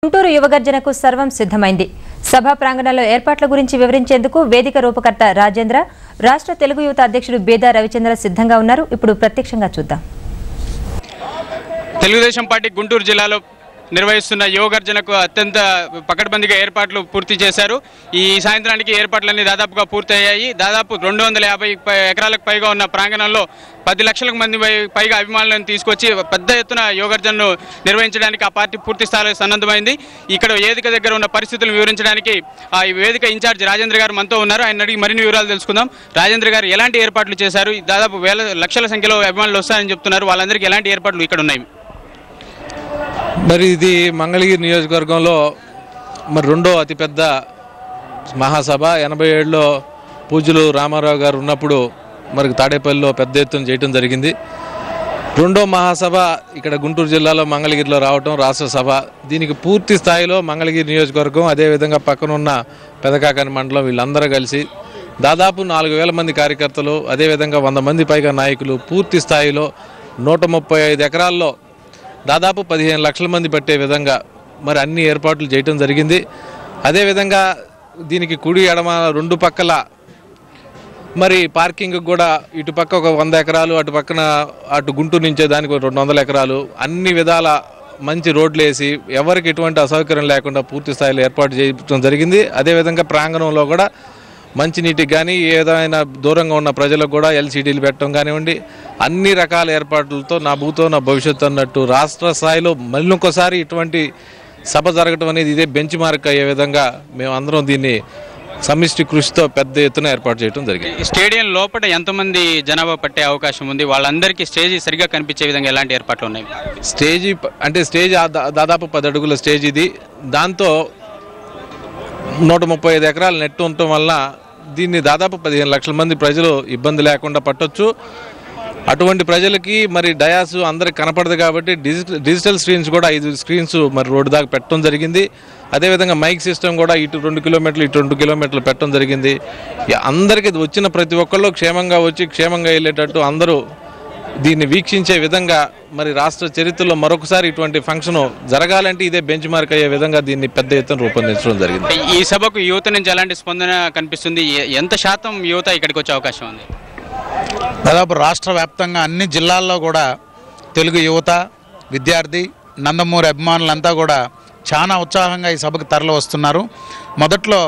గుంటూరు యువగర్జనకు సర్వం సిద్ధమైంది. సభా ప్రాంగణంలో ఏర్పాట్ల గురించి వివరించేందుకు వేదిక రూపకర్త రాజేంద్ర, రాష్ట్ర తెలుగు యువత అధ్యక్షుడు బేదా రవిచంద్ర సిద్ధంగా ఉన్నారు. ఇప్పుడు ప్రత్యక్షంగా చూద్దాం. తెలుగుదేశం పార్టీ గుంటూరు జిల్లాలో నిర్వహిస్తున్న యువగర్జనకు అత్యంత పకడ్బందీగా ఏర్పాట్లు పూర్తి చేశారు. ఈ సాయంత్రానికి ఏర్పాట్లన్నీ దాదాపుగా పూర్తయ్యాయి. దాదాపు 250 ఎకరాలకు పైగా ఉన్న ప్రాంగణంలో 10 లక్షల మంది పైగా అభిమానులను తీసుకొచ్చి పెద్ద ఎత్తున యువగర్జనను నిర్వహించడానికి ఆ పార్టీ పూర్తి స్థాయిలో సన్నద్ధమైంది. ఇక్కడ వేదిక దగ్గర ఉన్న పరిస్థితులను వివరించడానికి ఆ వేదిక ఇన్ఛార్జ్ రాజేంద్ర గారు మనతో ఉన్నారు. ఆయన అడిగి మరిన్ని వివరాలు తెలుసుకుందాం. రాజేంద్ర గారు ఎలాంటి ఏర్పాట్లు చేశారు? దాదాపు లక్షల సంఖ్యలో అభిమానులు వస్తారని చెప్తున్నారు. వాళ్ళందరికీ ఎలాంటి ఏర్పాట్లు ఇక్కడ ఉన్నాయి? మరి ఇది మంగళగిరి నియోజకవర్గంలో మరి రెండో అతిపెద్ద మహాసభ. 87లో పూజ్యులు రామారావు గారు ఉన్నప్పుడు మరి తాడేపల్లిలో పెద్ద ఎత్తున చేయటం జరిగింది. రెండో మహాసభ ఇక్కడ గుంటూరు జిల్లాలో మంగళగిరిలో రావటం రాష్ట్ర సభ. దీనికి పూర్తి స్థాయిలో మంగళగిరి నియోజకవర్గం, అదేవిధంగా పక్కనున్న పెదకాకని మండలం వీళ్ళందరూ కలిసి దాదాపు 4000 మంది కార్యకర్తలు, అదేవిధంగా 100 మంది పైగా నాయకులు పూర్తి స్థాయిలో 135 ఎకరాల్లో దాదాపు 15 లక్షల మంది పట్టే విధంగా మరి అన్ని ఏర్పాట్లు చేయటం జరిగింది. అదేవిధంగా దీనికి కుడి ఎడమ రెండు పక్కల మరి పార్కింగ్ కూడా ఇటు పక్క ఒక 100 ఎకరాలు, అటు పక్కన అటు గుంటూరు నుంచే దానికి 200 ఎకరాలు, అన్ని విధాల మంచి రోడ్లు వేసి ఎవరికి ఎటువంటి అసౌకర్యం లేకుండా పూర్తి స్థాయిలో ఏర్పాటు చేయడం జరిగింది. అదేవిధంగా ప్రాంగణంలో కూడా మంచినీటికి కానీ ఏదైనా దూరంగా ఉన్న ప్రజలకు కూడా ఎల్సీడీలు పెట్టడం కానివ్వండి, అన్ని రకాల ఏర్పాట్లతో నా భూతో నా భవిష్యత్తు అన్నట్టు రాష్ట్ర స్థాయిలో మళ్ళీ ఇంకోసారి ఇటువంటి సభ జరగడం అనేది ఇదే బెంచ్ మార్క్ అయ్యే విధంగా మేమందరం దీన్ని సమిష్టి కృషితో పెద్ద ఎత్తున ఏర్పాటు చేయడం జరిగింది. స్టేడియం లోపల ఎంతమంది జనాభా పట్టే అవకాశం ఉంది? వాళ్ళందరికీ స్టేజ్ సరిగ్గా కనిపించే విధంగా ఎలాంటి ఏర్పాట్లు ఉన్నాయి? స్టేజ్ దాదాపు 10 అడుగుల స్టేజ్ ఇది. దాంతో 135 ఎకరాల నెట్ ఉండటం వల్ల దీన్ని దాదాపు 15 లక్షల మంది ప్రజలు ఇబ్బంది లేకుండా పట్టొచ్చు. అటువంటి ప్రజలకి మరి డయాస్ అందరికి కనపడదు కాబట్టి డిజిటల్ స్క్రీన్స్ కూడా 5 స్క్రీన్స్ మరి రోడ్డు దాకా పెట్టడం జరిగింది. అదేవిధంగా మైక్ సిస్టమ్ కూడా ఇటు 2 కిలోమీటర్లు ఇటు 2 కిలోమీటర్లు పెట్టడం జరిగింది. అందరికీ వచ్చిన ప్రతి ఒక్కళ్ళు క్షేమంగా వచ్చి క్షేమంగా వెళ్ళేటట్టు అందరూ దీన్ని వీక్షించే విధంగా మరి రాష్ట్ర చరిత్రలో మరొకసారి ఇటువంటి ఫంక్షన్ జరగాలంటే ఇదే బెంచ్ మార్క్ అయ్యే విధంగా దీన్ని పెద్ద ఎత్తున రూపొందించడం జరిగింది. ఈ సభకు యువత నుంచి ఎలాంటి స్పందన కనిపిస్తుంది? ఎంత శాతం యువత ఇక్కడికి వచ్చే అవకాశం ఉంది? దాదాపు రాష్ట్ర వ్యాప్తంగా అన్ని జిల్లాల్లో కూడా తెలుగు యువత, విద్యార్థి, నందమూరి అభిమానులంతా కూడా చాలా ఉత్సాహంగా ఈ సభకు తరలి వస్తున్నారు. మొదట్లో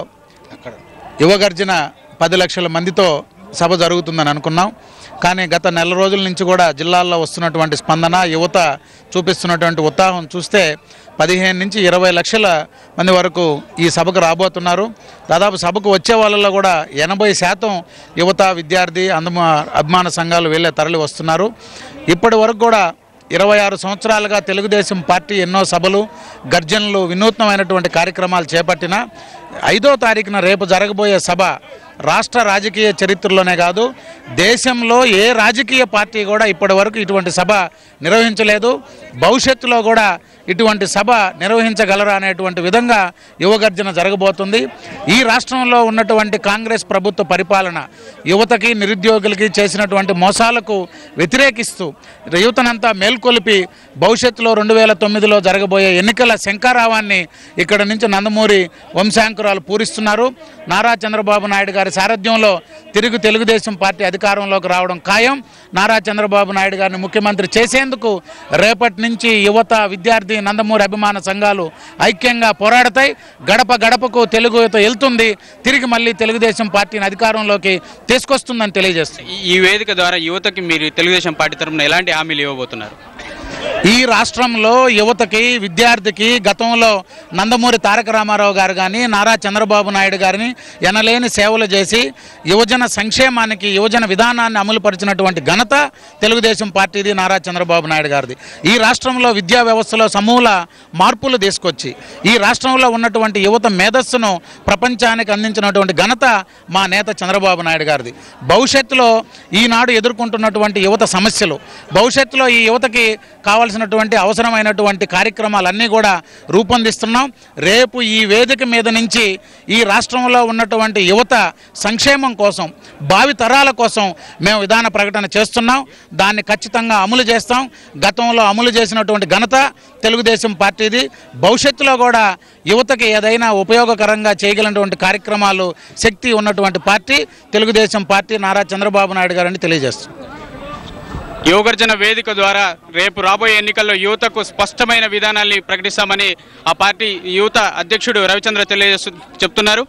యువగర్జన 10 లక్షల మందితో సభ జరుగుతుందని అనుకున్నాం. కానీ గత నెల రోజుల నుంచి కూడా జిల్లాల్లో వస్తున్నటువంటి స్పందన, యువత చూపిస్తున్నటువంటి ఉత్సాహం చూస్తే 15 నుంచి 20 లక్షల మంది వరకు ఈ సభకు రాబోతున్నారు. దాదాపు సభకు వచ్చే వాళ్ళలో కూడా 80% యువత, విద్యార్థి, అభిమాన సంఘాలు వీళ్ళే తరలి వస్తున్నారు. ఇప్పటి వరకు కూడా 26 సంవత్సరాలుగా తెలుగుదేశం పార్టీ ఎన్నో సభలు, గర్జనలు, వినూత్నమైనటువంటి కార్యక్రమాలు చేపట్టిన 5వ తారీఖున రేపు జరగబోయే సభ రాష్ట్ర రాజకీయ చరిత్రలోనే కాదు, దేశంలో ఏ రాజకీయ పార్టీ కూడా ఇప్పటి వరకు ఇటువంటి సభ నిర్వహించలేదు. భవిష్యత్తులో కూడా ఇటువంటి సభ నిర్వహించగలరా అనేటువంటి విధంగా యువగర్జన జరగబోతుంది. ఈ రాష్ట్రంలో ఉన్నటువంటి కాంగ్రెస్ ప్రభుత్వ పరిపాలన యువతకి, నిరుద్యోగులకి చేసినటువంటి మోసాలకు వ్యతిరేకిస్తూ యువతనంతా మేల్కొలిపి భవిష్యత్తులో 2009లో జరగబోయే ఎన్నికల శంఖారావాన్ని ఇక్కడ నుంచి నందమూరి వంశాంకురాలు పూరిస్తున్నారు. నారా చంద్రబాబు నాయుడు గారి సారథ్యంలో తిరిగి తెలుగుదేశం పార్టీ అధికారంలోకి రావడం ఖాయం. నారా చంద్రబాబు నాయుడు గారిని ముఖ్యమంత్రి చేసేందుకు రేపటి నుంచి యువత, విద్యార్థి, నందమూరి అభిమాన సంఘాలు ఐక్యంగా పోరాడతాయి. గడప గడపకు తెలుగు యువత వెళ్తుంది. తిరిగి మళ్ళీ తెలుగుదేశం పార్టీని అధికారంలోకి తీసుకొస్తుందని తెలియజేస్తుంది. ఈ వేదిక ద్వారా యువతకి మీరు తెలుగుదేశం పార్టీ తరఫున ఎలాంటి హామీలు ఇవ్వబోతున్నారు? ఈ రాష్ట్రంలో యువతకి, విద్యార్థికి గతంలో నందమూరి తారక రామారావు గారు కానీ, నారా చంద్రబాబు నాయుడు గారిని ఎనలేని సేవలు చేసి యువజన సంక్షేమానికి, యువజన విధానాన్ని అమలుపరిచినటువంటి ఘనత తెలుగుదేశం పార్టీది, నారా చంద్రబాబు నాయుడు గారిది. ఈ రాష్ట్రంలో విద్యా వ్యవస్థలో సమూల మార్పులు తీసుకొచ్చి ఈ రాష్ట్రంలో ఉన్నటువంటి యువత మేధస్సును ప్రపంచానికి అందించినటువంటి ఘనత మా నేత చంద్రబాబు నాయుడు గారిది. భవిష్యత్తులో ఈనాడు ఎదుర్కొంటున్నటువంటి యువత సమస్యలు, భవిష్యత్తులో ఈ యువతకి కావాల్సిన కావాల్సినటువంటి అవసరమైనటువంటి కార్యక్రమాలన్నీ కూడా రూపొందిస్తున్నాం. రేపు ఈ వేదిక మీద నుంచి ఈ రాష్ట్రంలో ఉన్నటువంటి యువత సంక్షేమం కోసం, భావి తరాల కోసం మేము విధాన ప్రకటన చేస్తున్నాం. దాన్ని ఖచ్చితంగా అమలు చేస్తాం. గతంలో అమలు చేసినటువంటి ఘనత తెలుగుదేశం పార్టీది. భవిష్యత్తులో కూడా యువతకి ఏదైనా ఉపయోగకరంగా చేయగలిగినటువంటి కార్యక్రమాలు శక్తి ఉన్నటువంటి పార్టీ తెలుగుదేశం పార్టీ, నారా చంద్రబాబు నాయుడు గారని తెలియజేస్తుంది. యువగర్జన వేదిక ద్వారా రేపు రాబోయే ఎన్నికల్లో యువతకు స్పష్టమైన విధానాల్ని ప్రకటిస్తామని ఆ పార్టీ యువత అధ్యక్షుడు రవిచంద్ర చెప్తున్నారు.